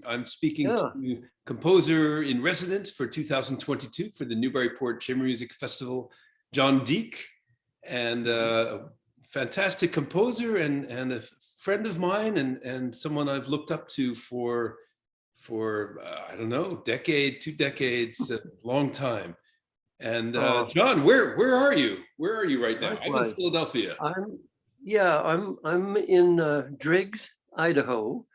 I'm speaking Yeah. to composer in residence for 2022 for the Newburyport Chamber Music Festival, Jon Deak, and a fantastic composer and a friend of mine and someone I've looked up to for I don't know, decade, 2 decades, a long time. And Jon, where are you? Where are you right now? I'm in Likewise. Philadelphia. I'm in Driggs, Idaho,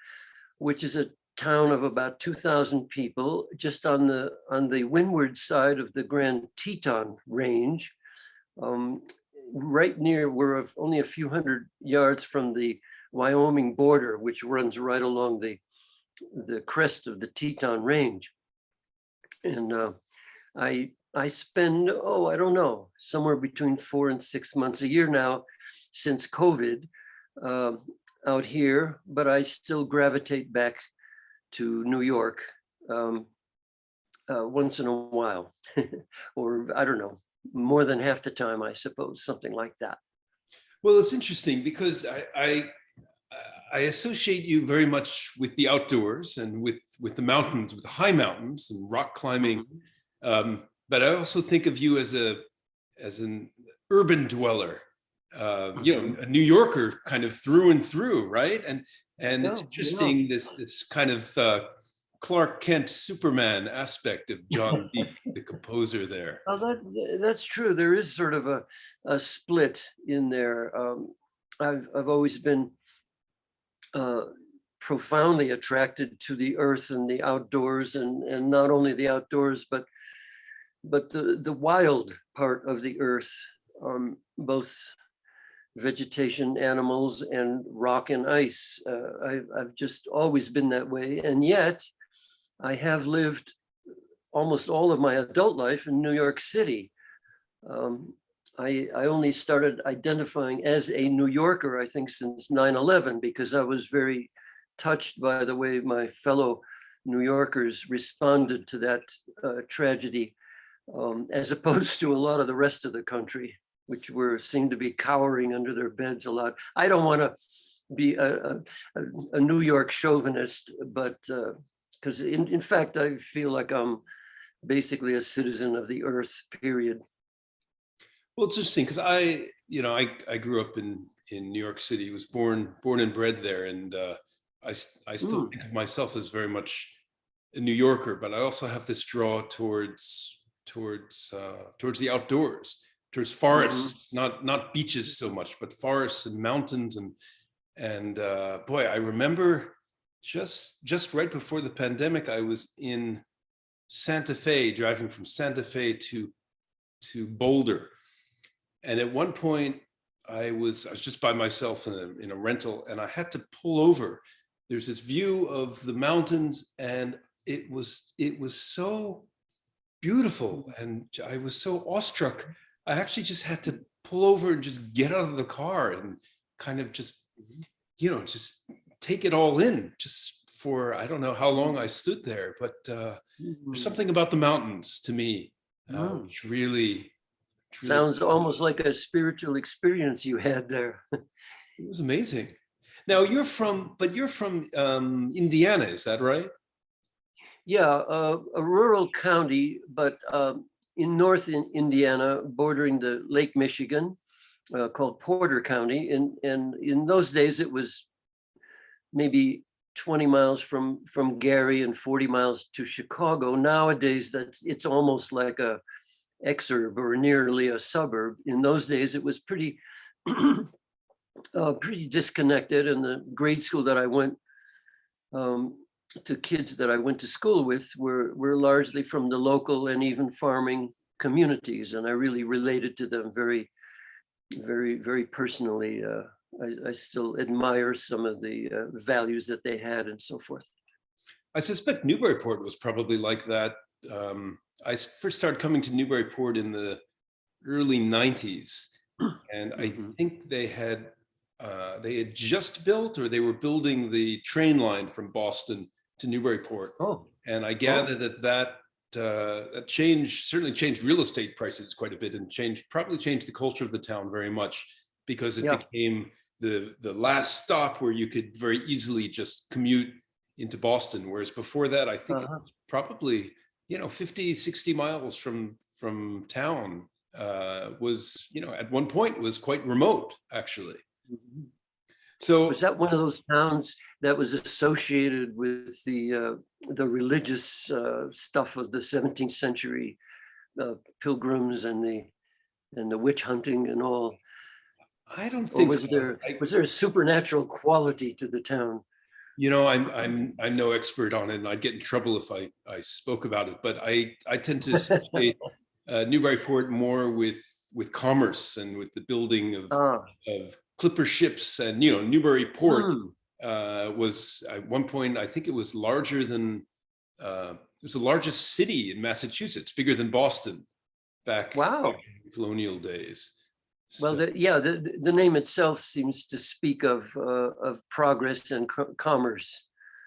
which is a town of about 2,000 people, just on the windward side of the Grand Teton Range, right near, we're only a few hundred yards from the Wyoming border, which runs right along the crest of the Teton Range. And I spend, I don't know, somewhere between 4 and 6 months a year now since COVID out here, but I still gravitate back to New York once in a while, or I don't know, more than half the time, I suppose, something like that. Well, it's interesting because I associate you very much with the outdoors and with the mountains, with the high mountains and rock climbing. But I also think of you as an urban dweller, you know, a New Yorker kind of through and through, right? And it's interesting, this kind of Clark Kent Superman aspect of Jon Deak, the composer there. Oh, that's true. There is sort of a split in there. I've always been profoundly attracted to the earth and the outdoors, and not only the outdoors, but the wild part of the earth, both vegetation, animals, and rock and ice. I've just always been that way, and yet I have lived almost all of my adult life in New York City. I only started identifying as a New Yorker, I think, since 9/11, because I was very touched by the way my fellow New Yorkers responded to that tragedy, as opposed to a lot of the rest of the country, which seemed to be cowering under their beds a lot. I don't want to be a New York chauvinist, but because in fact, I feel like I'm basically a citizen of the earth, period. Well, it's interesting because I grew up in New York City, was born and bred there, and I still think of myself as very much a New Yorker, but I also have this draw towards the outdoors, towards forests, not beaches so much, but forests and mountains, and boy, I remember just right before the pandemic, I was in Santa Fe, driving from Santa Fe to Boulder. And at one point I was just by myself in a rental, and I had to pull over. There's this view of the mountains, and it was so beautiful, and I was so awestruck. I actually just had to pull over and just get out of the car and kind of just, just take it all in, just for, I don't know how long I stood there, but there's something about the mountains to me, which really sounds almost like a spiritual experience you had there. It was amazing. Now you're from Indiana, is that right? Yeah, a rural county, but in North Indiana, bordering the Lake Michigan, called Porter County. And in those days, it was maybe 20 miles from Gary and 40 miles to Chicago. Nowadays, it's almost like a exurb or nearly a suburb. In those days, it was pretty pretty disconnected. And the grade school that I went to, kids that I went to school with were largely from the local and even farming communities, and I really related to them very, very, very personally. I still admire some of the values that they had and so forth. I suspect Newburyport was probably like that. I first started coming to Newburyport in the early 90s, and I think they had just built, or they were building the train line from Boston to Newburyport. And I gathered that certainly changed real estate prices quite a bit, and probably changed the culture of the town very much, because it became the last stop where you could very easily just commute into Boston, whereas before that, I think it Uh-huh. was probably, 50, 60 miles from town. Was, at one point was quite remote, actually. Mhm. Was So that one of those towns that was associated with the religious stuff of the 17th century, pilgrims and the witch hunting and all? I don't Or think so. was there a supernatural quality to the town? I'm no expert on it, and I'd get in trouble if I spoke about it. But I tend to associate Newburyport more with commerce and with the building Ah, of clipper ships, and Newburyport hmm. was at one point, I think it was larger than it was the largest city in Massachusetts, bigger than Boston back Wow. in colonial days. Well, So the name itself seems to speak of progress and commerce.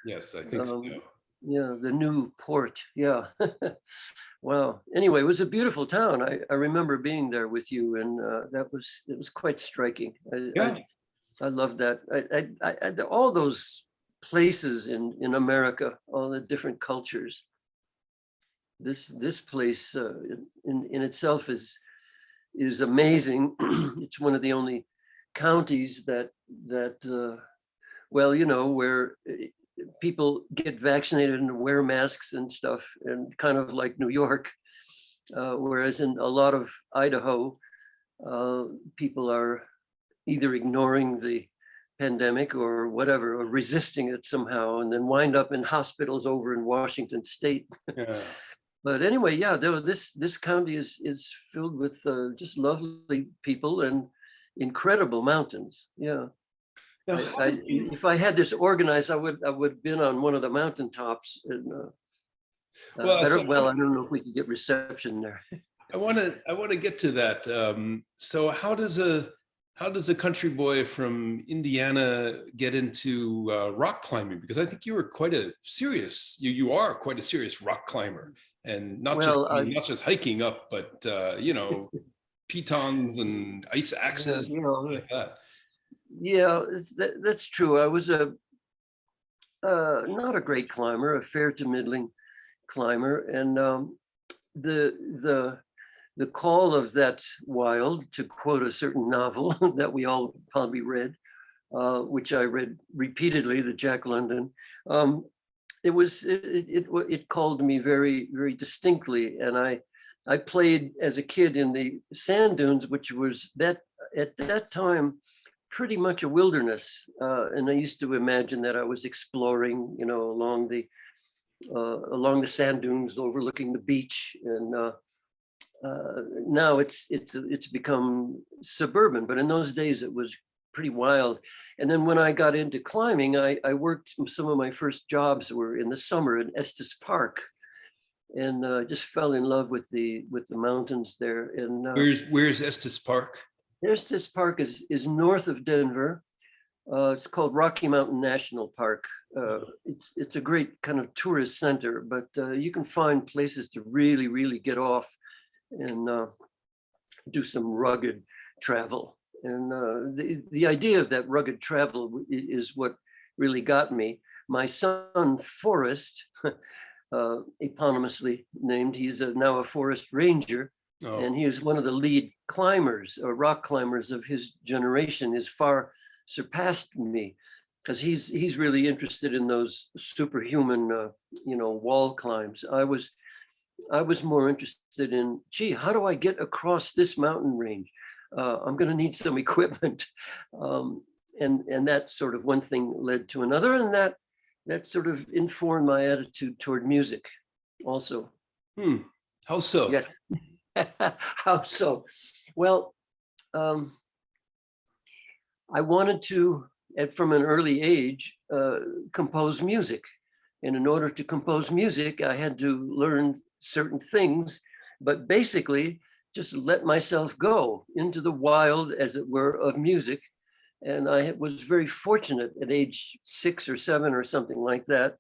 yes, I think Um, so. yeah, the new port. Yeah. Wow. Anyway, it was a beautiful town. I remember being there with you, and it was quite striking. Yeah. I love that. All those places in America, all the different cultures. This place in itself is amazing. It's one of the only counties that well, where people get vaccinated and wear masks and stuff, and kind of like New York. Whereas in a lot of Idaho, people are either ignoring the pandemic or whatever, or resisting it somehow, and then wind up in hospitals over in Washington State. Yeah. But anyway, yeah, this county is filled with just lovely people and incredible mountains. Yeah, Now, how did you? if I had this organized, I would have been on one of the mountaintops. And Well, so well, I don't know if we could get reception there. I want to get to that. So how does a country boy from Indiana get into rock climbing? Because I think you were quite a serious you are quite a serious rock climber, and not just Well, not just hiking up, but pitons and ice yeah, axes like that. yeah, that's true. I was a not a great climber, a fair to middling climber, and the the the call of that wild, to quote a certain novel that we all probably read, which I read repeatedly, the Jack London. It called me very, very distinctly, and I played as a kid in the sand dunes, which was that at that time pretty much a wilderness, and I used to imagine that I was exploring, along the sand dunes overlooking the beach, and now it's become suburban, but in those days it was pretty wild. And then when I got into climbing, I worked. Some of my first jobs were in the summer in Estes Park, and just fell in love with the mountains there. And Where's Estes Park? Estes Park is north of Denver. It's called Rocky Mountain National Park. It's a great kind of tourist center, but you can find places to really, really get off and do some rugged travel. And the idea of that rugged travel is what really got me. My son, Forrest, eponymously named, he's now a forest ranger, Oh, and he is one of the lead climbers, or rock climbers of his generation. Is far surpassed me, because he's really interested in those superhuman, wall climbs. I was more interested in, gee, how do I get across this mountain range? I'm going to need some equipment, and that sort of one thing led to another, and that sort of informed my attitude toward music, also. how so? Yes. How so? Well, I wanted to, from an early age, compose music. And in order to compose music, I had to learn certain things, but basically just let myself go into the wild, as it were, of music. And I was very fortunate at age 6 or 7 or something like that.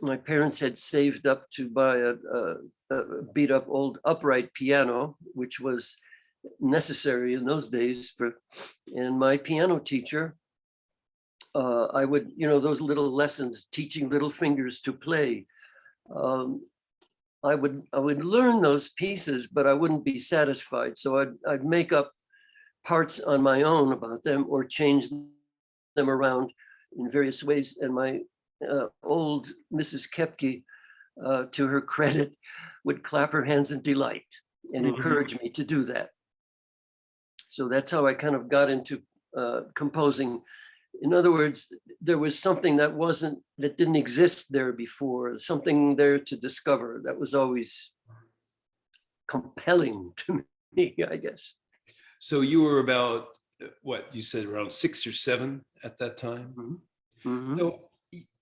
My parents had saved up to buy a beat up old upright piano, which was necessary in those days and my piano teacher I would, those little lessons, teaching little fingers to play. I would learn those pieces, but I wouldn't be satisfied. So I'd make up parts on my own about them or change them around in various ways. And my old Mrs. Kepke, to her credit, would clap her hands in delight and encourage me to do that. So that's how I kind of got into composing. In other words, there was something that didn't exist there before, something there to discover that was always compelling to me, I guess. So you were about, what you said, around 6 or 7 at that time? So,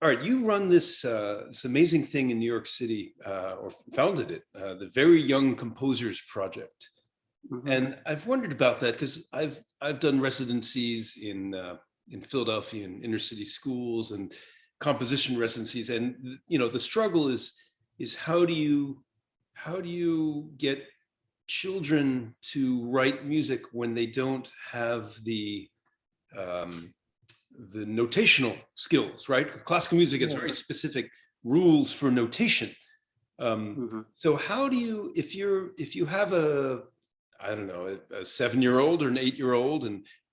all right, you run this this amazing thing in New York City, or founded it, the Very Young Composers Project. And I've wondered about that because I've done residencies in Philadelphia in inner city schools and composition residencies, and the struggle is how do you get children to write music when they don't have the notational skills, right? Classical music has very specific rules for notation. So how do you, if you have a 7-year-old or an 8-year-old,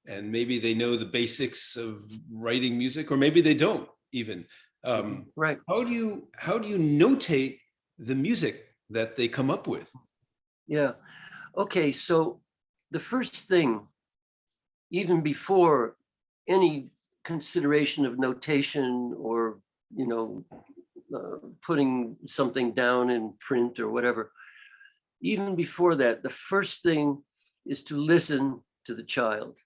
and maybe they know the basics of writing music, or maybe they don't even, right? How do you notate the music that they come up with? Yeah. Okay. So the first thing, even before any consideration of notation or putting something down in print or whatever, even before that, the first thing is to listen to the child.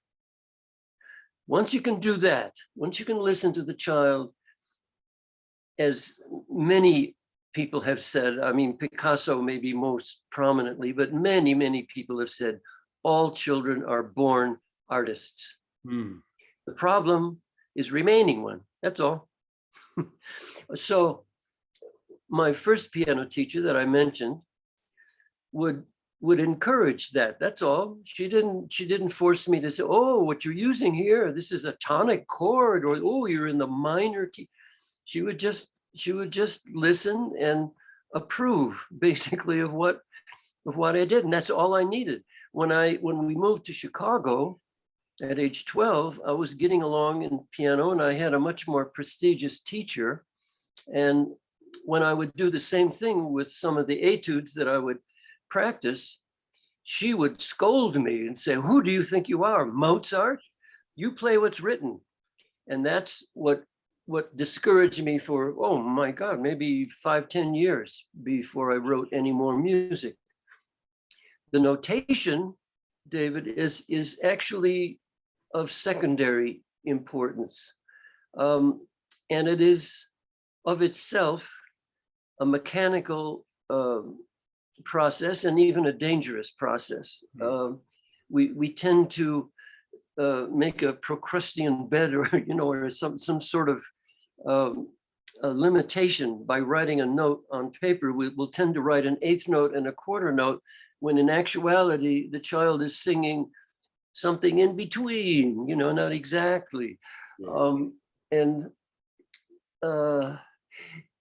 Once you can do that, once you can listen to the child, as many people have said, I mean, Picasso maybe most prominently, but many, many people have said, all children are born artists. The problem is remaining one, that's all. So my first piano teacher that I mentioned would encourage that. That's all. She didn't force me to say, oh, what you're using here, this is a tonic chord, or oh, you're in the minor key. She would just listen and approve basically of what I did. And that's all I needed. When we moved to Chicago at age 12, I was getting along in piano and I had a much more prestigious teacher. And when I would do the same thing with some of the etudes that I would practice, she would scold me and say, who do you think you are, Mozart? You play what's written. And that's what discouraged me for, oh my God, maybe 5-10 years before I wrote any more music. The notation, David, is actually of secondary importance. And it is of itself a mechanical process, and even a dangerous process. We tend to make a Procrustean bed, or some sort of a limitation by writing a note on paper. We'll tend to write an 1/8 note and a 1/4 note, when in actuality the child is singing something in between, not exactly. And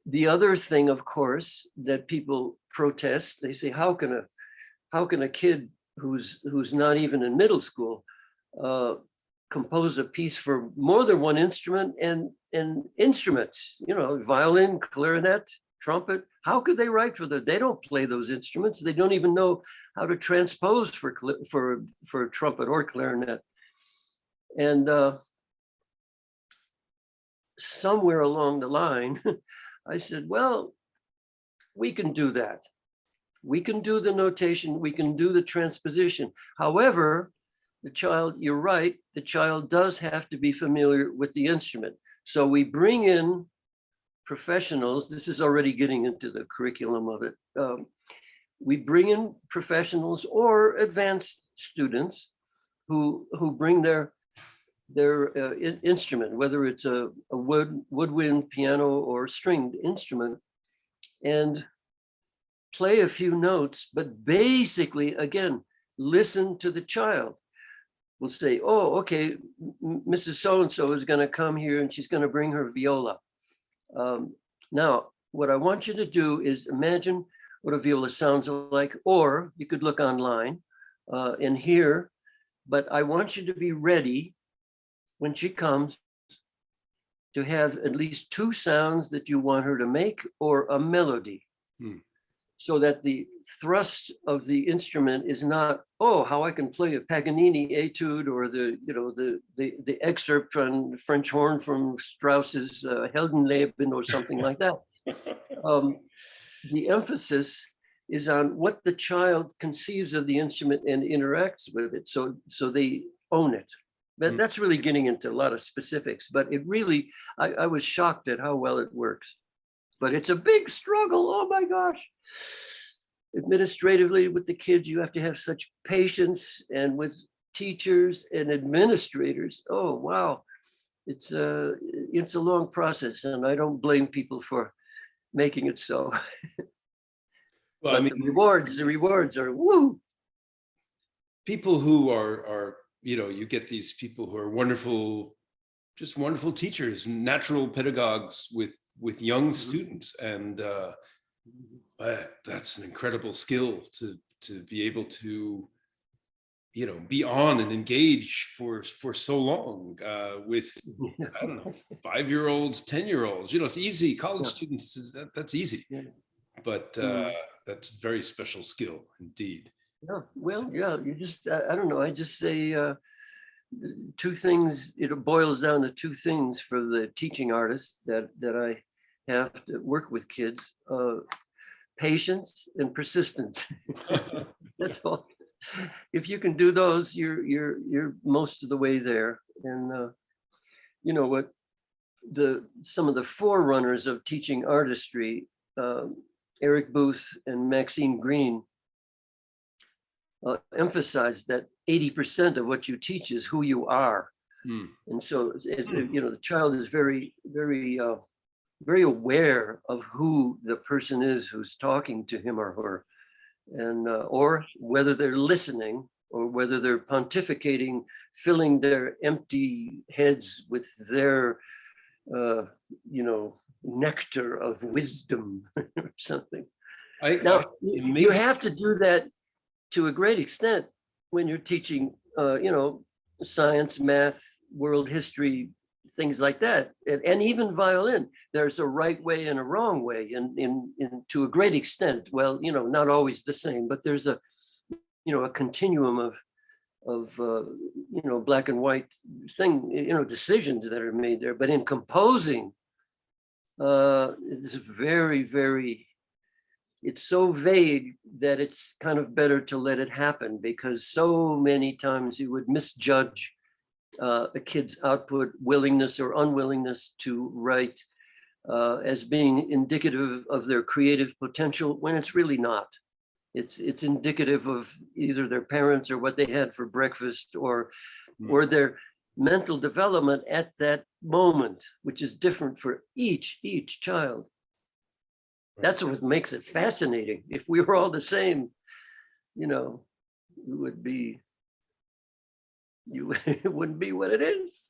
the other thing, of course, that people protest, they say, how can a kid who's not even in middle school compose a piece for more than one instrument and instruments, violin, clarinet, trumpet? How could they write for they don't play those instruments. They don't even know how to transpose for trumpet or clarinet. And somewhere along the line, I said, well, we can do that. We can do the notation, we can do the transposition. However, the child, you're right, the child does have to be familiar with the instrument. So we bring in professionals. This is already getting into the curriculum of it. We bring in professionals or advanced students who bring their instrument, whether it's a woodwind, piano, or stringed instrument, and play a few notes, but basically, again, listen to the child. will say, oh, okay, Mrs. So-and-so is going to come here and she's going to bring her viola. Now, what I want you to do is imagine what a viola sounds like, or you could look online and hear, but I want you to be ready when she comes to have at least two sounds that you want her to make or a melody. So that the thrust of the instrument is not, oh, how I can play a Paganini etude or the excerpt on French horn from Strauss's Heldenleben or something like that. The emphasis is on what the child conceives of the instrument and interacts with it. So they own it. That's really getting into a lot of specifics, but it really, I was shocked at how well it works. But it's a big struggle. Oh my gosh. Administratively with the kids, you have to have such patience, and with teachers and administrators. Oh, wow. It's a long process, and I don't blame people for making it so. Well, but I mean, the rewards are woo. People who are, you get these people who are wonderful, just wonderful teachers, natural pedagogues with young students, and that's an incredible skill to be able to be on and engage for so long with I don't know, 5-year-olds, 10-year-olds. It's easy. College students, that's easy, but that's a very special skill indeed. Yeah, well, yeah, you just I don't know, I just say two things. It boils down to two things for the teaching artists that I have to work with kids: patience and persistence. That's all. If you can do those, you're most of the way there. And you know what, some of the forerunners of teaching artistry, Eric Booth and Maxine Green, emphasize that 80% of what you teach is who you are. And so the child is very, very, very aware of who the person is who's talking to him or her, and or whether they're listening or whether they're pontificating, filling their empty heads with their nectar of wisdom or something. You have to do that to a great extent when you're teaching, science, math, world history, things like that, and even violin. There's a right way and a wrong way, in to a great extent. Well, not always the same, but there's a continuum of black and white thing, decisions that are made there. But in composing, it's very, very. It's so vague that it's kind of better to let it happen, because so many times you would misjudge a kid's output, willingness or unwillingness to write, as being indicative of their creative potential, when it's really not. It's indicative of either their parents or what they had for breakfast, or their mental development at that moment, which is different for each child. That's what makes it fascinating. If we were all the same, it would be, it wouldn't be what it is.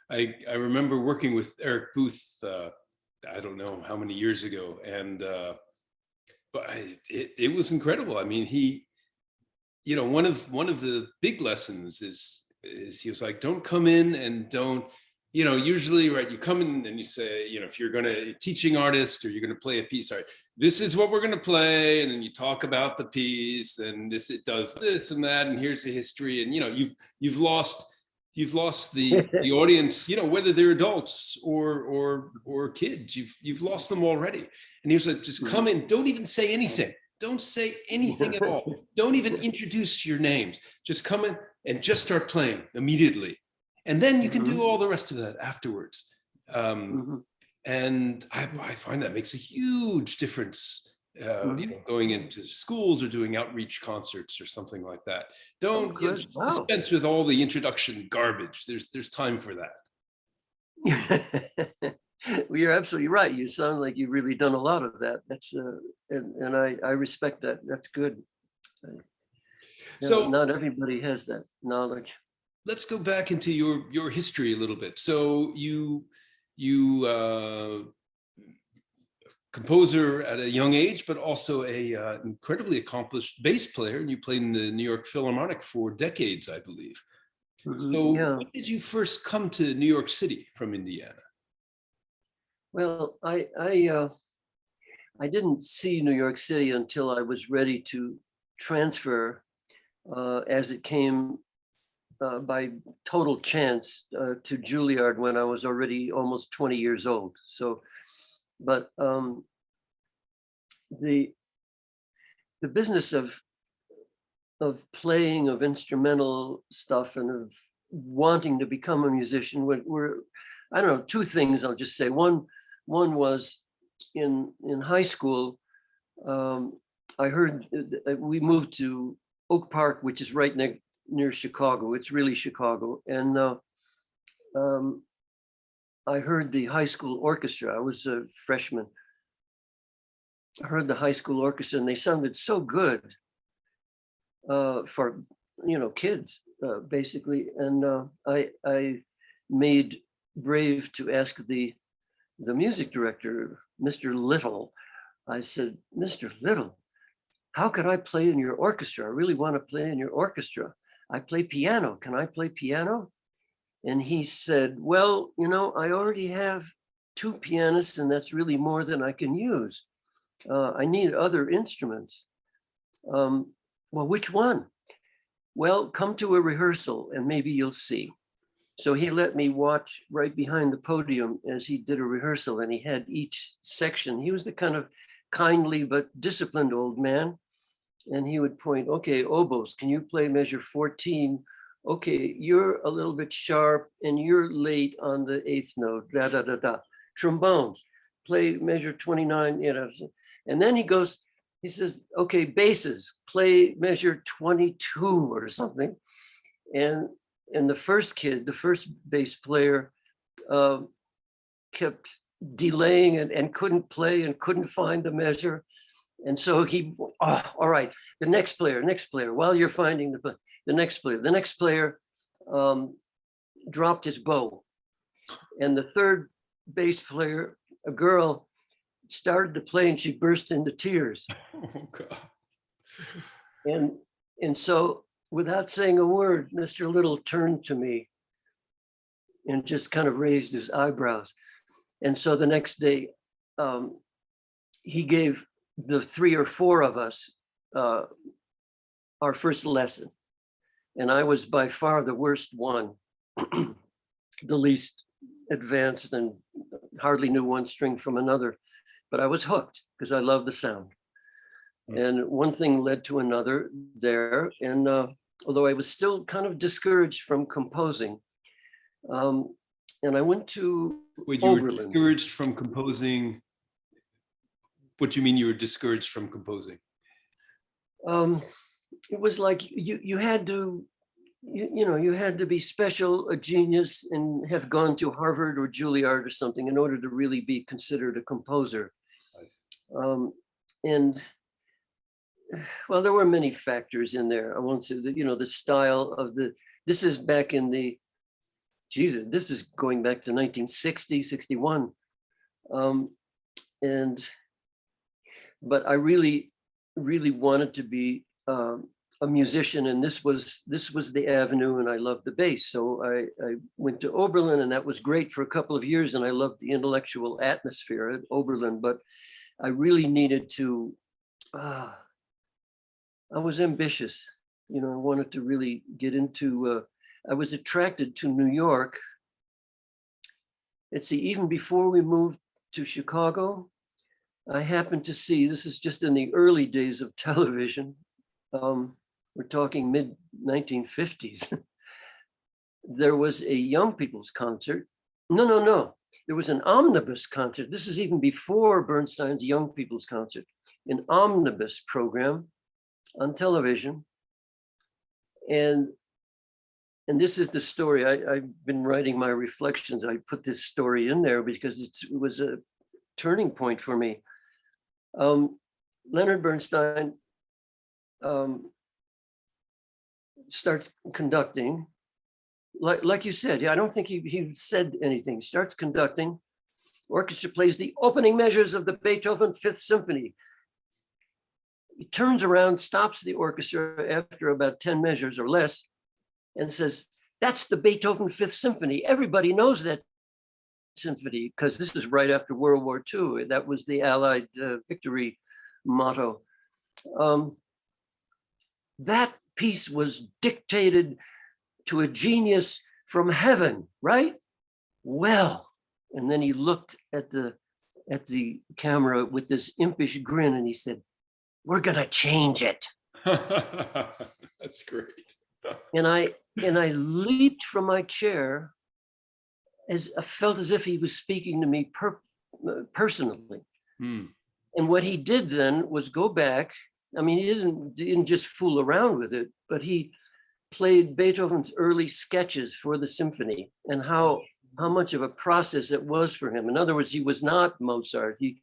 I remember working with Eric Booth, I don't know how many years ago, and but it was incredible. I mean, he, one of the big lessons is he was like, don't come in and don't. Usually, right, you come in and you say, if you're going to teaching artist or you're going to play a piece, all right, this is what we're going to play. And then you talk about the piece, and it does this and that. And here's the history. And, you've lost the audience, whether they're adults or kids, you've lost them already. And he was like, just come in. Don't even say anything. Don't say anything at all. Don't even introduce your names. Just come in and just start playing immediately. And then you can do all the rest of that afterwards. And I find that makes a huge difference, going into schools or doing outreach concerts or something like that. Don't dispense with all the introduction garbage. There's time for that. Well, you're absolutely right. You sound like you've really done a lot of that. That's and I respect that. That's good. So not everybody has that knowledge. let's go back into your history a little bit. So you composer at a young age, but also a incredibly accomplished bass player, and you played in the New York Philharmonic for decades, I believe. So Yeah. when did you first come to New York City from Indiana? Well, I didn't see New York City until I was ready to transfer, as it came by total chance to Juilliard when I was already almost 20 years old. So, but the business of playing, of instrumental stuff, and of wanting to become a musician were I don't know, two things I'll just say. One was in high school. I heard we moved to Oak Park, which is right near Chicago. It's really Chicago, and I heard the high school orchestra. I was a freshman. I heard the high school orchestra, and they sounded so good for kids, basically. And I made brave to ask the music director, Mr. Little. I said, Mr. Little, how could I play in your orchestra? I really want to play in your orchestra. I play piano. Can I play piano? And he said, well, I already have two pianists, and that's really more than I can use. I need other instruments. Well, which one? Well, come to a rehearsal and maybe you'll see. So he let me watch right behind the podium as he did a rehearsal, and he had each section. He was the kind of kindly but disciplined old man. And he would point, okay, oboes, can you play measure 14? Okay, you're a little bit sharp and you're late on the eighth note, da, da, da, da. Trombones, play measure 29, And then he says, okay, basses, play measure 22 or something. And the first bass player kept delaying and couldn't play and couldn't find the measure. And so all right, the next player, while you're finding the next player dropped his bow. And the third bass player, a girl, started to play and she burst into tears. Oh, God. And so without saying a word, Mr. Little turned to me and just kind of raised his eyebrows. And so the next day, he gave the three or four of us our first lesson. And I was by far the worst one, the least advanced, and hardly knew one string from another. But I was hooked because I love the sound. And one thing led to another there. And although I was still kind of discouraged from composing, and I went to Wait, you were Oberlin. discouraged from composing? What do you mean you were discouraged from composing? It was like you had to, you had to be special, a genius, and have gone to Harvard or Juilliard or something in order to really be considered a composer. And well, there were many factors in there. I won't say that, the style of this is back in this is going back to 1960, 61. But I really, really wanted to be a musician, and this was the avenue, and I loved the bass. So I went to Oberlin, and that was great for a couple of years, and I loved the intellectual atmosphere at Oberlin, but I really needed to, I was ambitious, I wanted to really get into, I was attracted to New York. Let's see, even before we moved to Chicago, I happened to see, this is just in the early days of television, we're talking mid 1950s, there was a young people's concert. No, there was an omnibus concert. This is even before Bernstein's young people's concert, an omnibus program on television. And this is the story. I've been writing my reflections. I put this story in there because it was a turning point for me. Leonard Bernstein starts conducting. Like you said, yeah, I don't think he said anything. Starts conducting. Orchestra plays the opening measures of the Beethoven Fifth Symphony. He turns around, stops the orchestra after about 10 measures or less, and says, "That's the Beethoven Fifth Symphony. Everybody knows that symphony," because this is right after World War II. That was the Allied victory motto. That piece was dictated to a genius from heaven, right? Well, and then he looked at the camera with this impish grin, and he said, "We're gonna change it." That's great. And I leaped from my chair, as I felt as if he was speaking to me personally. Hmm. And what he did then was go back. I mean, he didn't just fool around with it, but he played Beethoven's early sketches for the symphony and how much of a process it was for him. In other words, he was not Mozart. He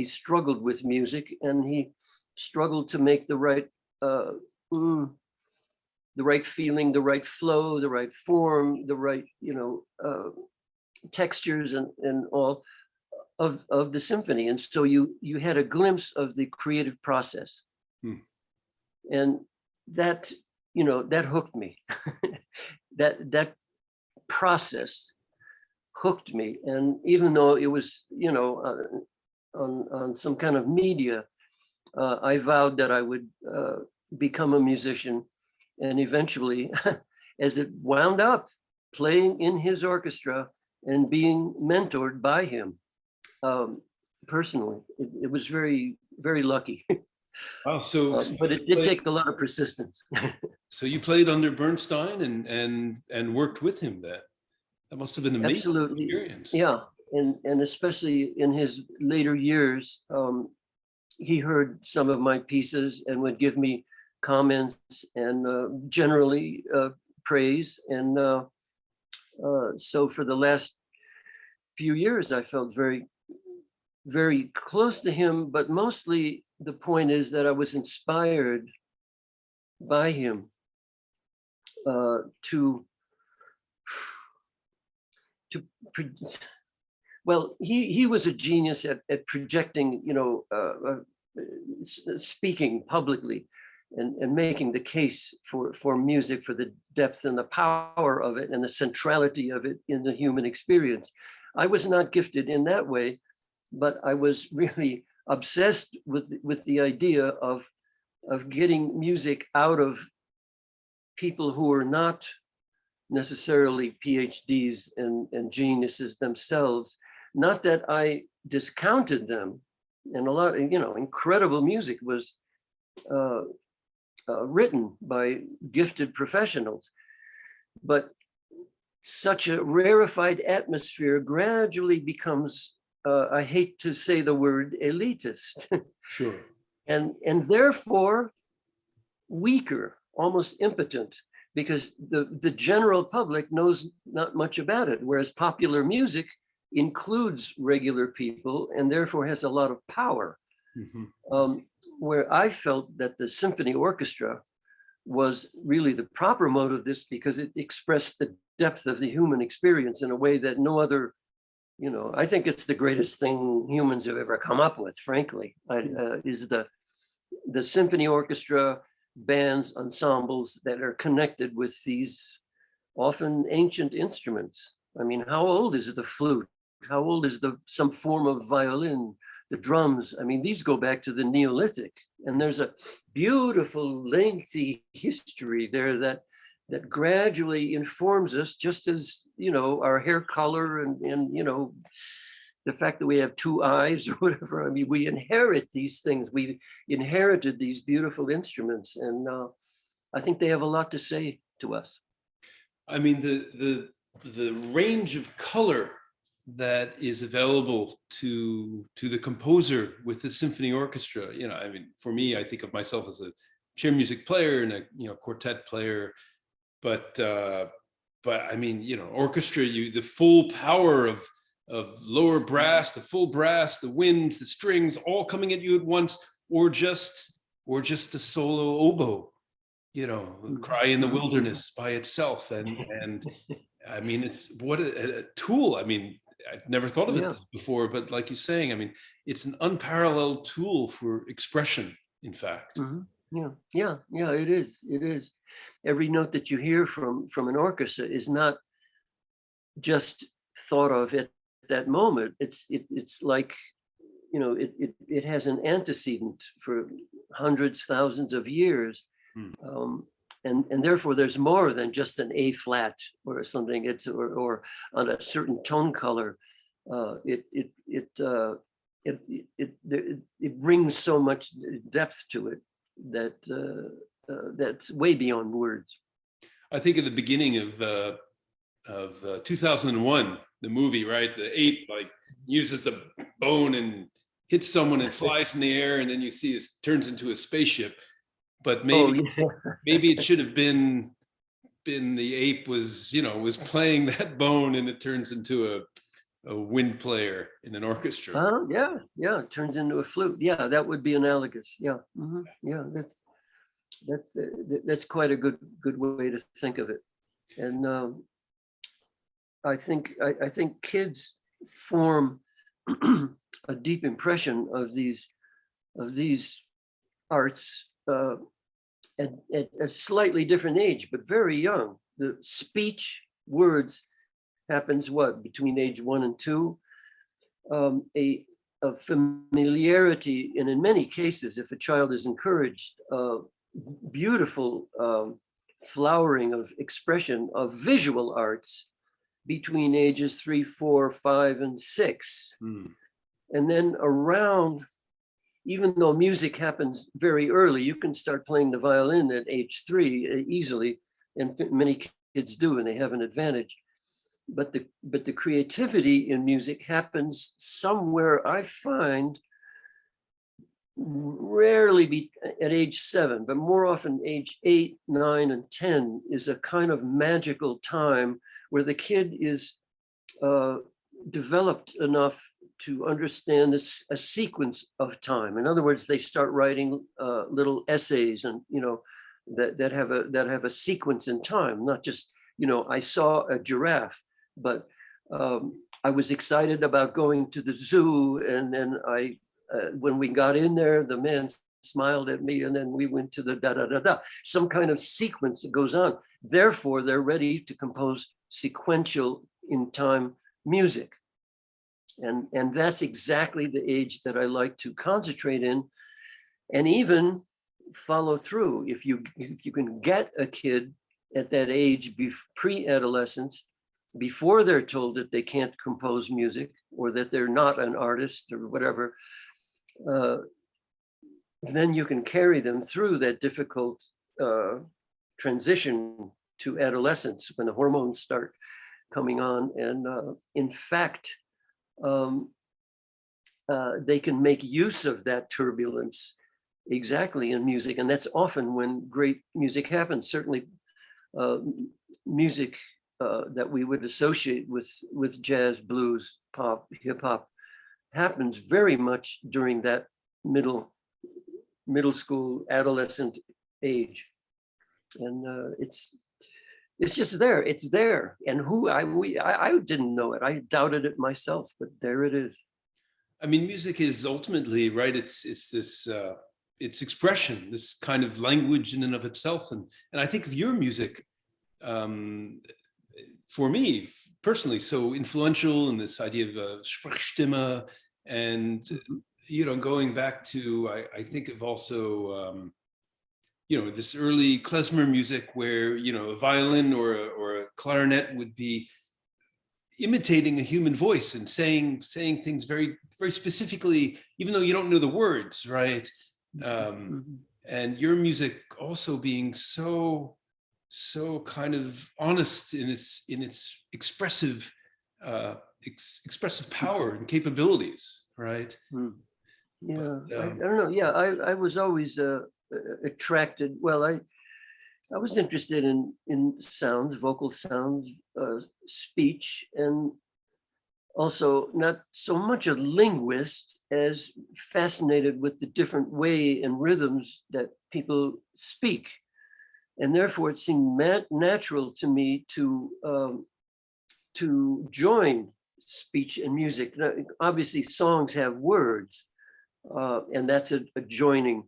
struggled with music, and he struggled to make the right feeling, the right flow, the right form, the right textures and all of the symphony. And so you had a glimpse of the creative process. And that hooked me. that process hooked me. And even though it was on some kind of media, I vowed that I would become a musician. And eventually, as it wound up, playing in his orchestra and being mentored by him personally, it was very, very lucky. Wow. But it did take a lot of persistence. So you played under Bernstein and worked with him then. That must have been an amazing Absolutely. experience. Yeah. And especially in his later years, he heard some of my pieces and would give me comments and generally praise. And so for the last few years, I felt very, very close to him, but mostly the point is that I was inspired by him well, he was a genius at projecting, speaking publicly and making the case for music, for the depth and the power of it and the centrality of it in the human experience. I was not gifted in that way, but I was really obsessed with the idea of getting music out of people who are not necessarily PhDs and geniuses themselves. Not that I discounted them, and a lot, incredible music was written by gifted professionals, but such a rarefied atmosphere gradually becomes, I hate to say the word, elitist. Sure. And therefore weaker, almost impotent, because the general public knows not much about it, whereas popular music includes regular people and therefore has a lot of power. Mm-hmm. Where I felt that the symphony orchestra was really the proper mode of this, because it expressed the depth of the human experience in a way that no other, I think it's the greatest thing humans have ever come up with, frankly, is the symphony orchestra, bands, ensembles that are connected with these often ancient instruments. I mean, how old is the flute? How old is some form of violin, the drums? I mean, these go back to the Neolithic, and there's a beautiful, lengthy history there that gradually informs us, just as, our hair color and the fact that we have two eyes or whatever. I mean, we inherit these things. We inherited these beautiful instruments, and I think they have a lot to say to us. I mean, the range of color that is available to the composer with the symphony orchestra. I mean, for me, I think of myself as a chamber music player and a quartet player, but I mean, orchestra, the full power of lower brass, the full brass, the winds, the strings, all coming at you at once, or just a solo oboe. cry in the wilderness by itself. And I mean, it's what a tool. I mean, I've never thought of it before, but like you're saying, I mean, it's an unparalleled tool for expression, in fact. Yeah, it is. It is. Every note that you hear from an orchestra is not just thought of at that moment. It's like, it has an antecedent for hundreds, thousands of years. And therefore there's more than just an A flat or something. It's or on a certain tone color. It brings so much depth to it that that's way beyond words. I think at the beginning of 2001, the movie, right? The ape like uses the bone and hits someone and flies in the air, and then you see it turns into a spaceship. But maybe maybe it should have been the ape was playing that bone, and it turns into a wind player in an orchestra. Yeah, it turns into a flute. Yeah, that would be analogous. Yeah, yeah, that's quite a good way to think of it. And I think kids form a deep impression of these arts at a slightly different age, but very young. The speech words happens between age 1 and 2. A familiarity, and in many cases, if a child is encouraged, beautiful flowering of expression of visual arts between ages 3, 4, 5, and 6. And then around, even though music happens very early, you can start playing the violin at age 3 easily, and many kids do, and they have an advantage. But the creativity in music happens somewhere, I find, rarely at age 7, but more often age 8, 9, and 10 is a kind of magical time where the kid is developed enough to understand a sequence of time. In other words, they start writing little essays, and that have a sequence in time, not just I saw a giraffe, but I was excited about going to the zoo, and then when we got in there, the man smiled at me, and then we went to the da-da-da-da. Some kind of sequence that goes on. Therefore, they're ready to compose sequential in time music. And that's exactly the age that I like to concentrate in, and even follow through. If you can get a kid at that age, pre-adolescence, before they're told that they can't compose music or that they're not an artist or whatever, then you can carry them through that difficult transition to adolescence when the hormones start coming on. And in fact, they can make use of that turbulence exactly in music. And that's often when great music happens. Certainly music that we would associate with jazz, blues, pop, hip hop happens very much during that middle school, adolescent age. And it's just there. It's there. And I didn't know it. I doubted it myself, but there it is. I mean, music is ultimately, right, it's this it's expression, this kind of language in and of itself. And I think of your music, for me personally, so influential in this idea of Sprechstimme, and going back to, I think of also this early klezmer music where a violin or a clarinet would be imitating a human voice and saying things very, very specifically, even though you don't know the words, right? And your music also being so kind of honest in its expressive power and capabilities, right? Yeah, I don't know. Yeah, I was always attracted. Well, I was interested in sounds, vocal sounds, speech, and also not so much a linguist as fascinated with the different way and rhythms that people speak. And therefore it seemed natural to me to join speech and music. Now, obviously songs have words, and that's a joining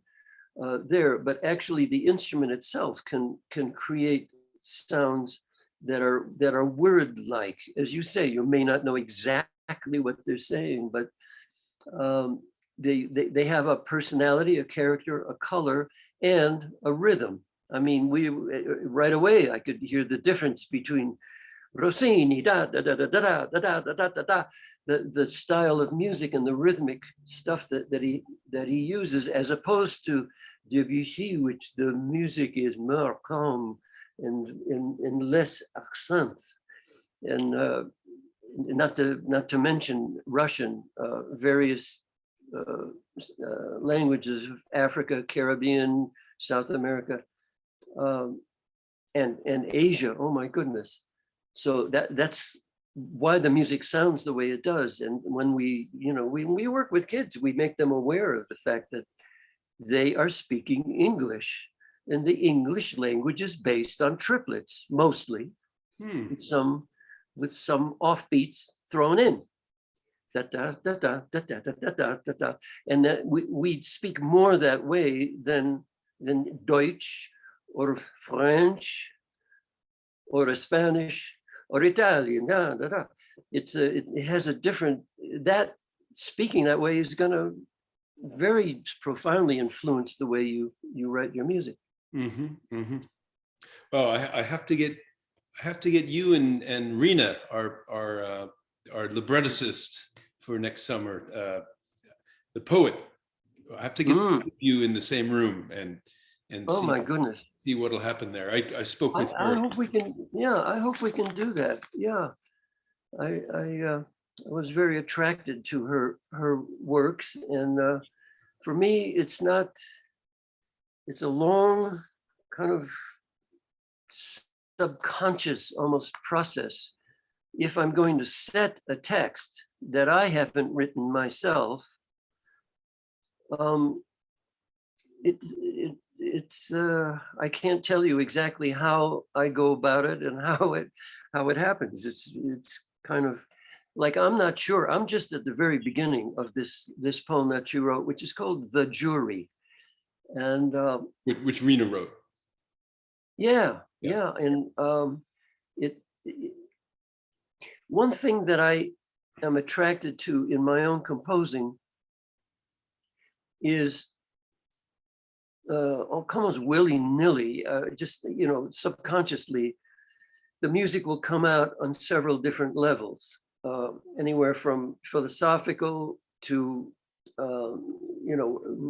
there, but actually the instrument itself can create sounds that are word-like. As you say, you may not know exactly what they're saying, but they have a personality, a character, a color, and a rhythm. I mean, we right away I could hear the difference between Rossini, da da da da da da da da da da da, the style of music and the rhythmic stuff that he uses, as opposed to Debussy, which the music is more calm and less accent, and not to mention Russian, various languages of Africa, Caribbean, South America, and Asia. Oh my goodness! So that's why the music sounds the way it does. And when we work with kids, we make them aware of the fact that they are speaking English, and the English language is based on triplets mostly, with some offbeats thrown in. Da, da, da, da, da, da, da, da, da, da, da. And that we speak more that way than Deutsch or French or Spanish or Italian. Da, da, da. It has a different, that speaking that way is going to very profoundly influence the way you write your music. Well, I have to get you and Rena, our librettist for next summer, the poet. I have to get you in the same room and oh my goodness, see what'll happen there. I spoke with her. I hope we can. Yeah, I hope we can do that. Yeah, I was very attracted to her works, and for me, it's a long kind of subconscious almost process. If I'm going to set a text that I haven't written myself, it's I can't tell you exactly how I go about it and how it happens. It's kind of like, I'm not sure. I'm just at the very beginning of this poem that you wrote, which is called "The Jury," and which Rena wrote. Yeah, and one thing that I am attracted to in my own composing is almost willy-nilly, just subconsciously, the music will come out on several different levels, anywhere from philosophical to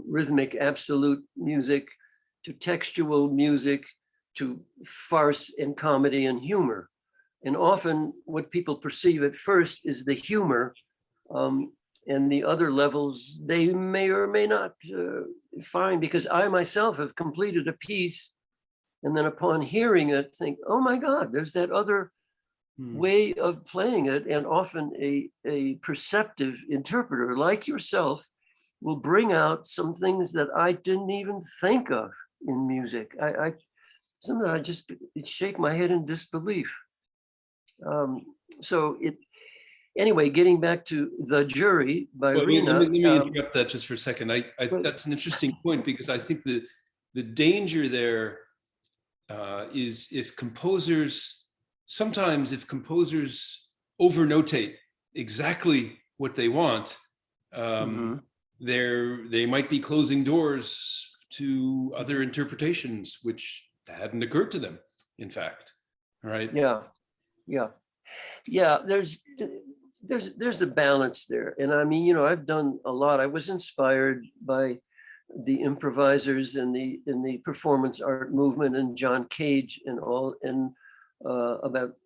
rhythmic absolute music, to textual music, to farce and comedy and humor. And often what people perceive at first is the humor, and the other levels they may or may not find, because I myself have completed a piece and then upon hearing it think, oh my God, there's that other way of playing it. And often a perceptive interpreter like yourself will bring out some things that I didn't even think of in music. Sometimes I just shake my head in disbelief. So anyway, getting back to "The Jury" by Rena. Let me interrupt that just for a second. That's an interesting point, because I think the danger there is if composers overnotate exactly what they want, they might be closing doors to other interpretations which hadn't occurred to them, in fact. Right? Yeah. There's a balance there, and I mean, I've done a lot. I was inspired by the improvisers in the performance art movement, and John Cage and all, and about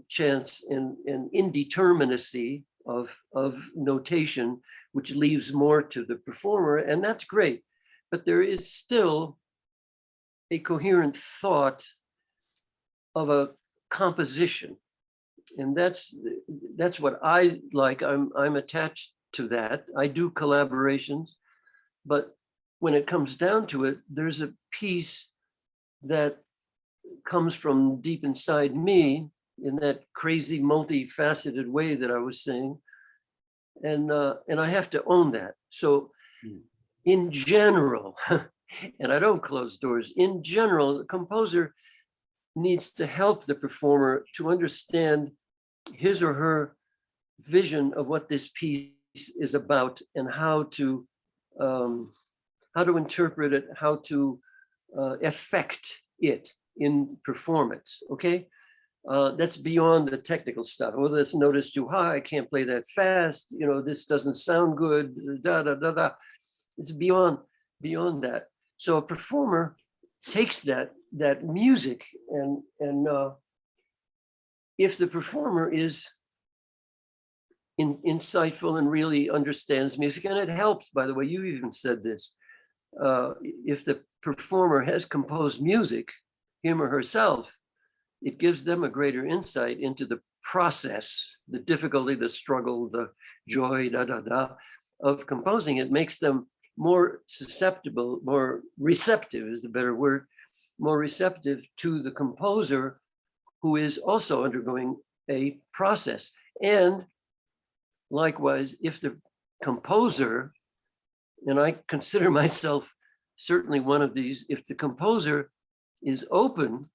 chance and indeterminacy of notation, which leaves more to the performer, and that's great. But there is still a coherent thought of a composition, and that's what I like. I'm attached to that. I do collaborations, but when it comes down to it, there's a piece that comes from deep inside me in that crazy, multifaceted way that I was saying. And I have to own that. So in general, and I don't close doors, in general, the composer needs to help the performer to understand his or her vision of what this piece is about and how to interpret it, how to affect it in performance. Okay, that's beyond the technical stuff. Oh, this note is too high. I can't play that fast. You know, this doesn't sound good. Da da da da. It's beyond that. So a performer takes that music and if the performer is insightful and really understands music, and it helps, by the way, you even said this, if the performer has composed music, him or herself, it gives them a greater insight into the process, the difficulty, the struggle, the joy, of composing. It makes them more susceptible, more receptive is the better word, more receptive to the composer who is also undergoing a process. And likewise, if the composer, and I consider myself certainly one of these, if the composer is open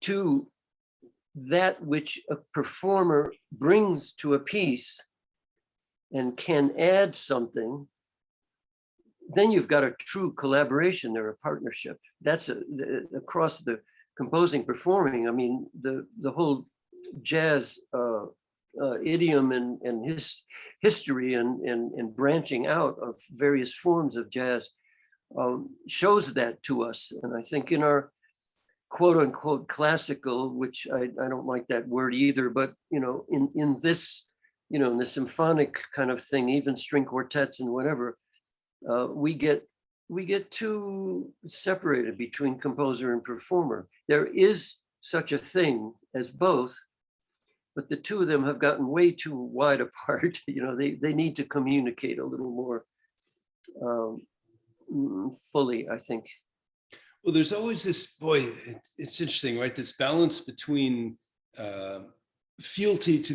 to that which a performer brings to a piece and can add something, then you've got a true collaboration or a partnership. That's across the composing, performing. I mean, the whole jazz idiom and his history and branching out of various forms of jazz shows that to us. And I think in our quote unquote classical, which I don't like that word either, but you know, in this, you know, in the symphonic kind of thing, even string quartets and whatever, we get too separated between composer and performer. There is such a thing as both, but the two of them have gotten way too wide apart. You know, they need to communicate a little more fully, I think. Well, there's always this, boy, it's interesting, right? This balance between fealty to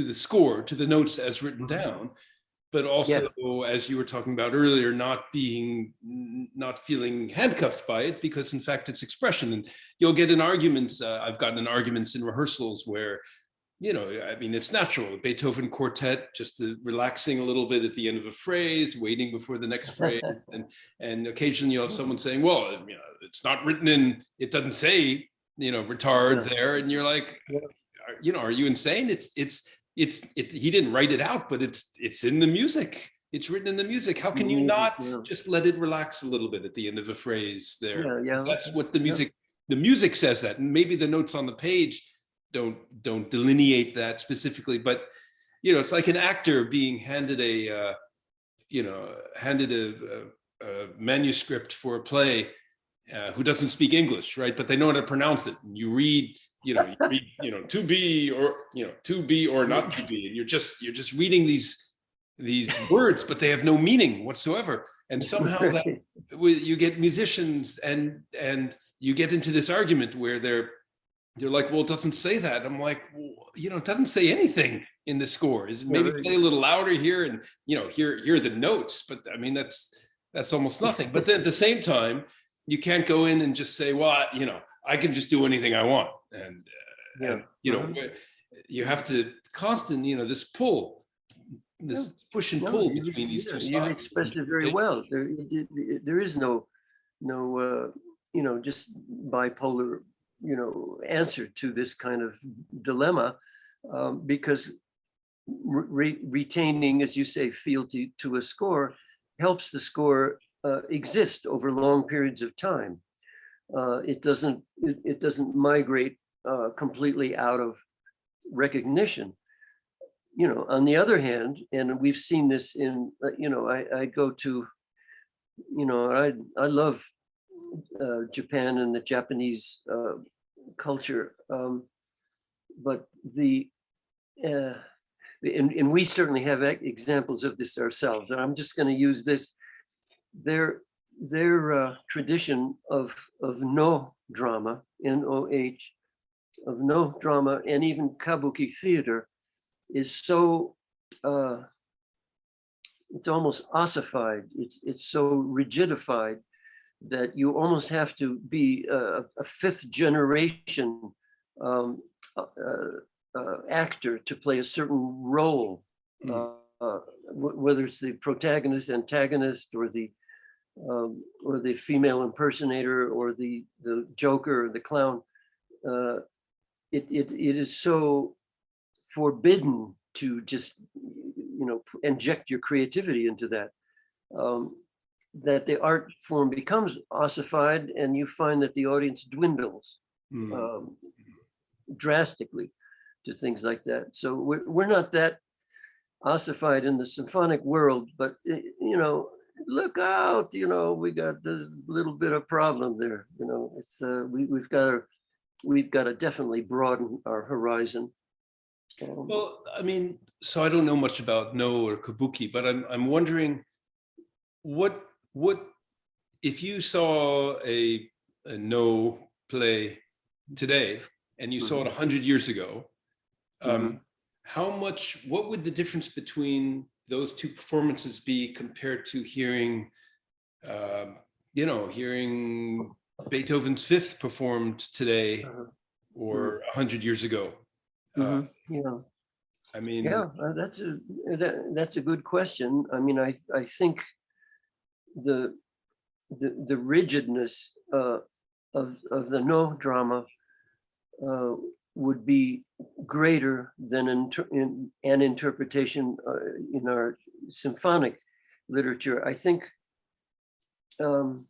the score, to the notes as written down, but also, as you were talking about earlier, not feeling handcuffed by it, because in fact it's expression. And you'll get in arguments. I've gotten in arguments in rehearsals where, you know, I mean, it's natural. Beethoven quartet, just relaxing a little bit at the end of a phrase, waiting before the next phrase, and occasionally you'll have someone saying, "Well, you know, it's not written in. It doesn't say, you know, retard there," and you're like, you know, are you insane? He didn't write it out, but it's in the music. It's written in the music. How can you not just let it relax a little bit at the end of a phrase there? That's what the music says that, and maybe the notes on the page don't delineate that specifically, but you know, it's like an actor being handed a manuscript for a play who doesn't speak English, right? But they know how to pronounce it. And you read, to be or not to be, and you're just reading these words, but they have no meaning whatsoever. And somehow that you get musicians and you get into this argument where they're like, well, it doesn't say that. I'm like, well, you know, it doesn't say anything in the score. Is maybe play a little louder here and, you know, here are the notes. But I mean, that's almost nothing. But then at the same time, you can't go in and just say, well, you know, I can just do anything I want. And you know, you have to constant, you know, this pull, this push and pull between these two sides. You expressed it very well. There is no, you know, just bipolar, you know, answer to this kind of dilemma, because retaining, as you say, fealty to a score helps the score exist over long periods of time. It doesn't migrate completely out of recognition. You know, on the other hand, and we've seen this in, you know, I go to, you know, I love Japan and the Japanese culture, but and we certainly have examples of this ourselves. And I'm just going to use this. their tradition of no drama, Noh, of no drama, and even kabuki theater is so it's almost ossified. It's so rigidified that you almost have to be a fifth generation um, actor to play a certain role, whether it's the protagonist, antagonist, or the female impersonator, or the joker or the clown. It is so forbidden to just inject your creativity into that, that the art form becomes ossified, and you find that the audience dwindles drastically to things like that. So we're not that ossified in the symphonic world, but look out, we got this little bit of problem there. It's we've got to definitely broaden our horizon. Well, I mean, so I don't know much about No or Kabuki, but I'm wondering what if you saw a No play today and you saw it 100 years ago, what would the difference between those two performances be compared to hearing Beethoven's Fifth performed today or 100 years ago? I mean, that's a good question. I mean, I think the rigidness of the No drama would be greater than in an interpretation in our symphonic literature. I think, and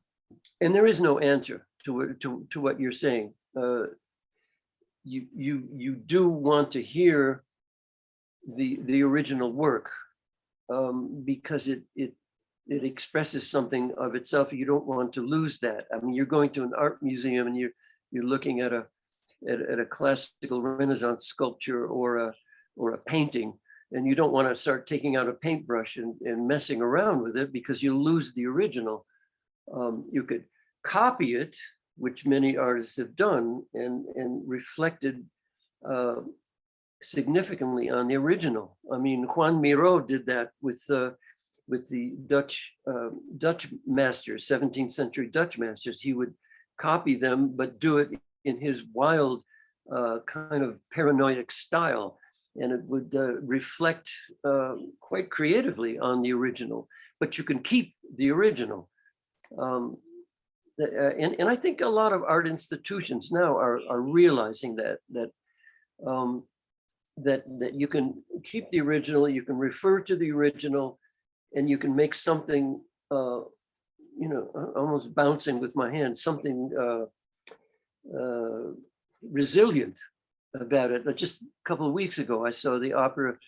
there is no answer to what you're saying. You do want to hear the original work because it expresses something of itself. You don't want to lose that. I mean, you're going to an art museum and you're looking at a classical Renaissance sculpture or a painting, and you don't want to start taking out a paintbrush and messing around with it because you lose the original. You could copy it, which many artists have done, and reflected significantly on the original. I mean, Juan Miró did that with the Dutch masters, 17th century Dutch masters. He would copy them, but do it in his wild kind of paranoid style, and it would reflect quite creatively on the original. But you can keep the original. And I think a lot of art institutions now are realizing that you can keep the original, you can refer to the original, and you can make something, almost bouncing with my hand, something resilient about it. But just a couple of weeks ago, I saw the opera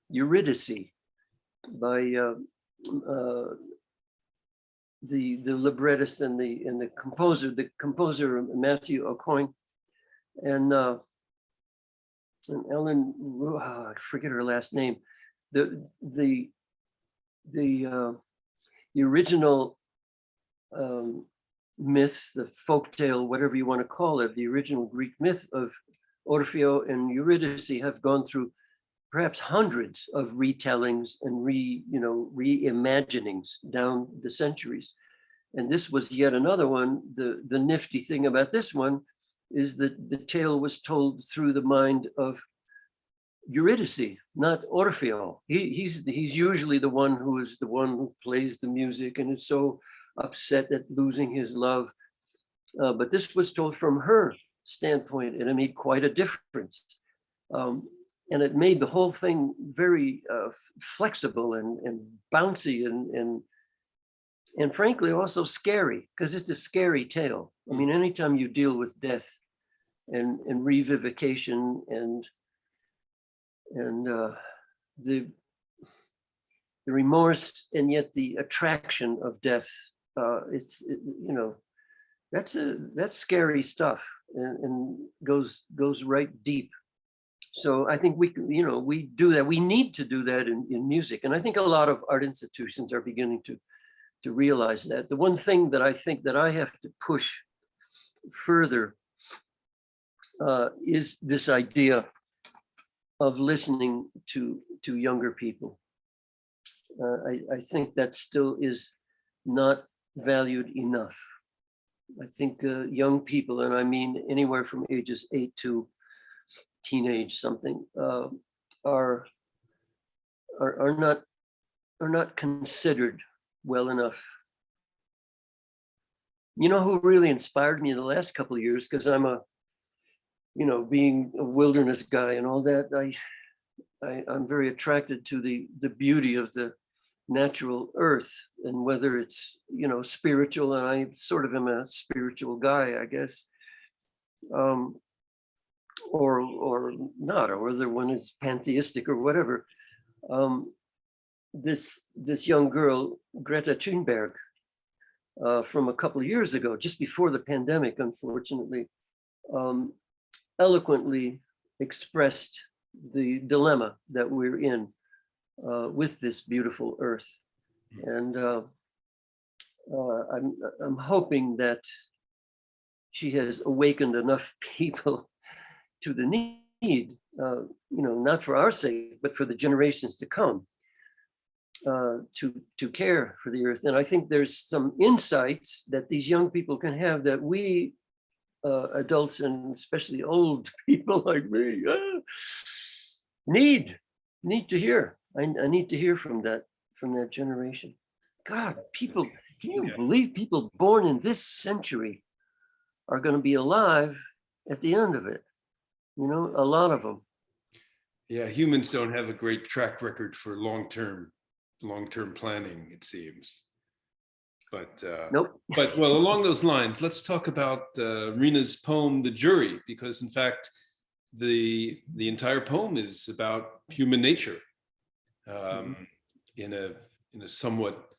Eurydice by the librettist and the composer Matthew Aucoin, and Ellen, I forget her last name. The original myth, the folktale, whatever you want to call it, the original Greek myth of Orfeo and Eurydice have gone through perhaps hundreds of retellings and reimaginings down the centuries. And this was yet another one. The nifty thing about this one is that the tale was told through the mind of Eurydice, not Orfeo. He's usually the one who plays the music and is so upset at losing his love. But this was told from her standpoint, and it made quite a difference. And it made the whole thing very flexible and bouncy and frankly also scary, because it's a scary tale. I mean, anytime you deal with death and revivification and the remorse and yet the attraction of death, that's scary stuff and goes right deep. So I think we do that. We need to do that in music, and I think a lot of art institutions are beginning to realize that. The one thing that I think that I have to push further is this idea of listening to younger people. I think that still is not valued enough. I think young people, and I mean anywhere from ages 8 to teenage something, are not considered well enough. You know who really inspired me the last couple of years, because I'm being a wilderness guy and all that, I'm very attracted to the beauty of the natural earth, and whether it's spiritual, and I sort of am a spiritual guy, I guess, or not, or whether one is pantheistic or whatever. This young girl, Greta Thunberg, from a couple of years ago, just before the pandemic, unfortunately, eloquently expressed the dilemma that we're in with this beautiful earth. And I'm hoping that she has awakened enough people to the need, not for our sake, but for the generations to come, to care for the earth. And I think there's some insights that these young people can have that we adults, and especially old people like me, need to hear. I need to hear from that generation. God, people, can you believe people born in this century are going to be alive at the end of it? A lot of them. Yeah, humans don't have a great track record for long-term planning, it seems. But nope. But well, along those lines, let's talk about Rena's poem, "The Jury," because in fact, the entire poem is about human nature, in a somewhat,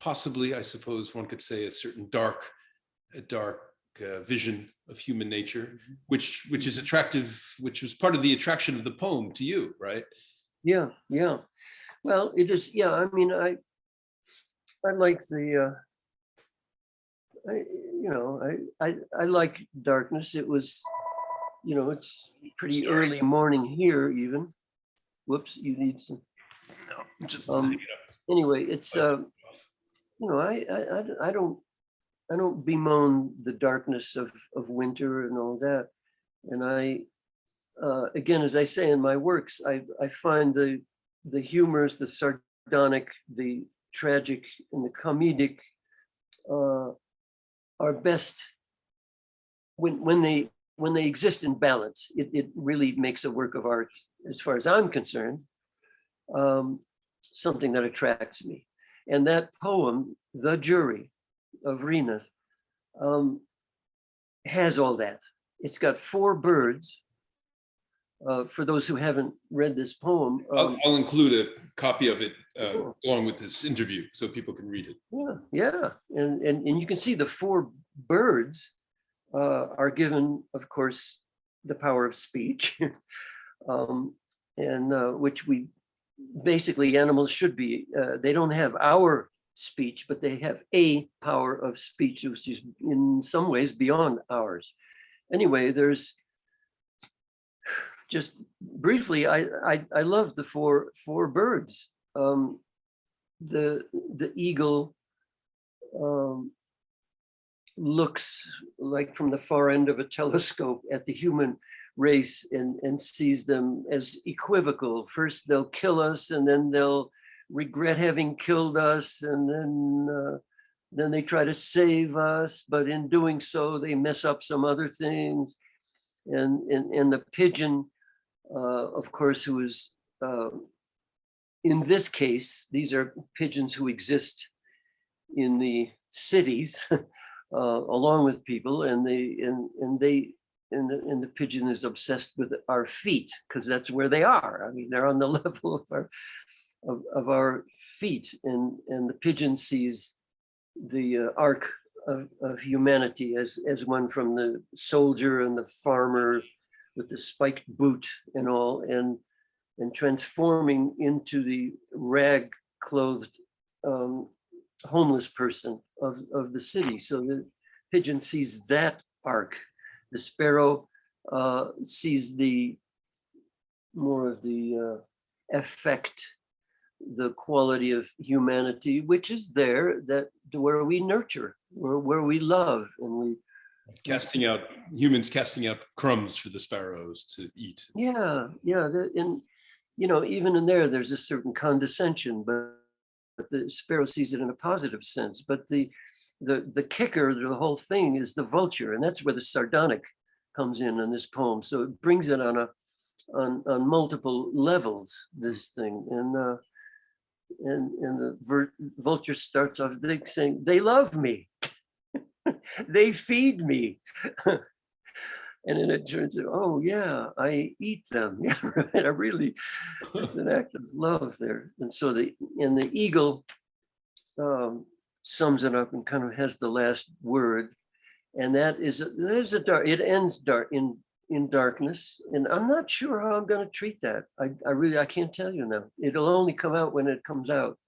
possibly, I suppose one could say, a certain dark vision of human nature, which is attractive, which was part of the attraction of the poem to you, right? Yeah. Well, it is. Yeah, I mean, I like the. I like darkness. It was, it's pretty early morning here even. Whoops, you need some. No, just anyway, it's I don't bemoan the darkness of winter and all that. And I again, as I say in my works, I find the humorous, the sardonic, the tragic, and the comedic are best when they exist in balance. It really makes a work of art, as far as I'm concerned, something that attracts me. And that poem, "The Jury," of Rena, has all that. It's got 4 birds. For those who haven't read this poem, I'll include a copy of it along with this interview so people can read it. Yeah, and you can see the 4 birds are given, of course, the power of speech, and which we basically, animals should be. They don't have our speech, but they have a power of speech, which is in some ways beyond ours. Anyway, there's just briefly, I love the four birds. The eagle looks like from the far end of a telescope at the human race and sees them as equivocal. First they'll kill us, and then they'll regret having killed us, and then they try to save us, but in doing so they mess up some other things. And the pigeon, of course, who is in this case, these are pigeons who exist in the cities along with people, and the pigeon is obsessed with our feet, because that's where they are. I mean, they're on the level of our feet, and the pigeon sees the arc of humanity as one from the soldier and the farmer with the spiked boot and all, and transforming into the rag-clothed homeless person of the city. So the pigeon sees that arc. The sparrow sees the more of the effect, the quality of humanity, which is there, that where we nurture, where we love, and we humans casting out crumbs for the sparrows to eat. yeah, and even in there's a certain condescension, but the sparrow sees it in a positive sense. But the kicker, the whole thing, is the vulture, and that's where the sardonic comes in this poem. So it brings it on multiple levels, this thing. And the vulture starts off saying, "They love me, they feed me." And then it turns out, "Oh yeah, I eat them." Yeah, right. I really, it's an act of love there. And so the eagle sums it up and kind of has the last word. And that is a dark, it ends dark in darkness. And I'm not sure how I'm going to treat that. I can't tell you now. It'll only come out when it comes out.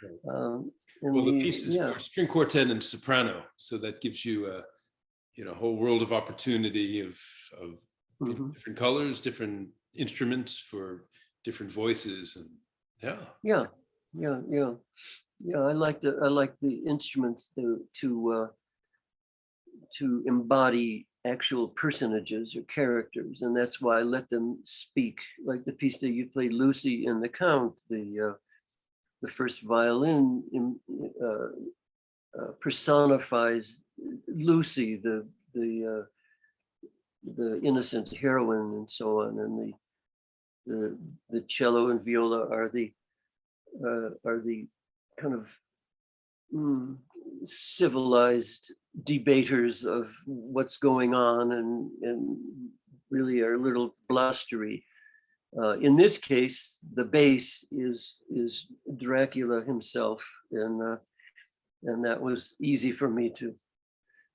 Well, the piece is for string quartet and soprano, so that gives you a whole world of opportunity of different colors, different instruments for different voices, and yeah. I like the instruments to embody actual personages or characters, and that's why I let them speak. Like the piece that you played, Lucy and the Count, the first violin personifies Lucy, the innocent heroine, and so on, and the cello and viola are the kind of civilized debaters of what's going on, and really are a little blustery. In this case, the bass is Dracula himself, and that was easy for me to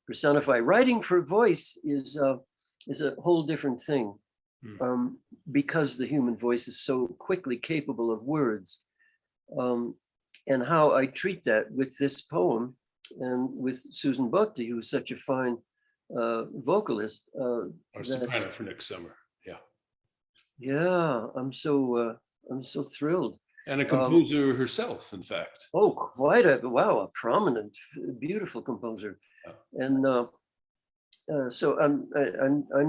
personify. Writing for voice is a whole different thing, because the human voice is so quickly capable of words. And how I treat that with this poem, and with Susan Bhakti, who's such a fine vocalist. Our soprano for next summer. Yeah, I'm so thrilled. And a composer herself, in fact. Oh, quite a prominent, beautiful composer. Yeah. And so I'm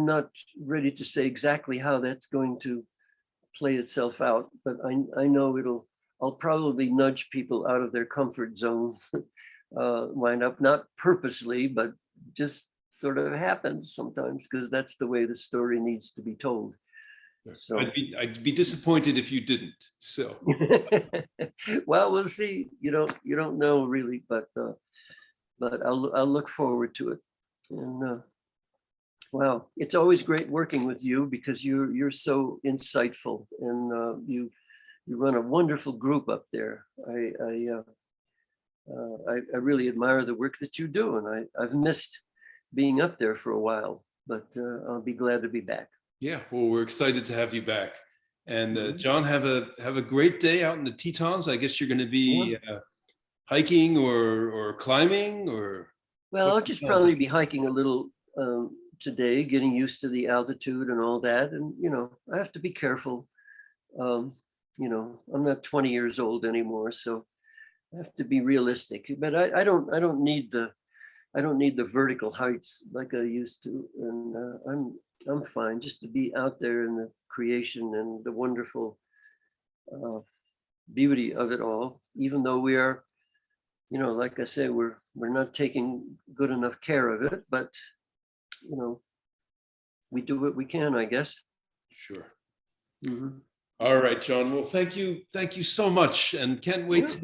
not ready to say exactly how that's going to play itself out, but I know I'll probably nudge people out of their comfort zone, wind up not purposely, but just sort of happens sometimes, because that's the way the story needs to be told. So I'd be disappointed if you didn't. So well, we'll see. You don't know really, but I'll look forward to it. And wow, it's always great working with you, because you're so insightful, and you run a wonderful group up there. I really admire the work that you do, and I've missed being up there for a while, but I'll be glad to be back. Yeah, well, we're excited to have you back. And Jon, have a great day out in the Tetons. I guess you're going to be hiking or climbing, or? Well, I'll just probably be hiking a little today, getting used to the altitude and all that. And I have to be careful. I'm not 20 years old anymore, so I have to be realistic. But I don't need the vertical heights like I used to, and I'm fine just to be out there in the creation and the wonderful beauty of it all. Even though we are, like I say, we're not taking good enough care of it, but we do what we can, I guess. Sure. Mm-hmm. All right, Jon. Well, thank you so much, and can't wait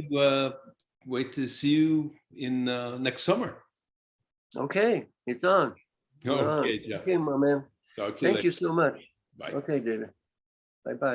to see you in next summer. Okay, it's on. Okay, Jon. Okay, my man. Talk to you Thank later. you so much. Bye. Okay, David. Bye-bye.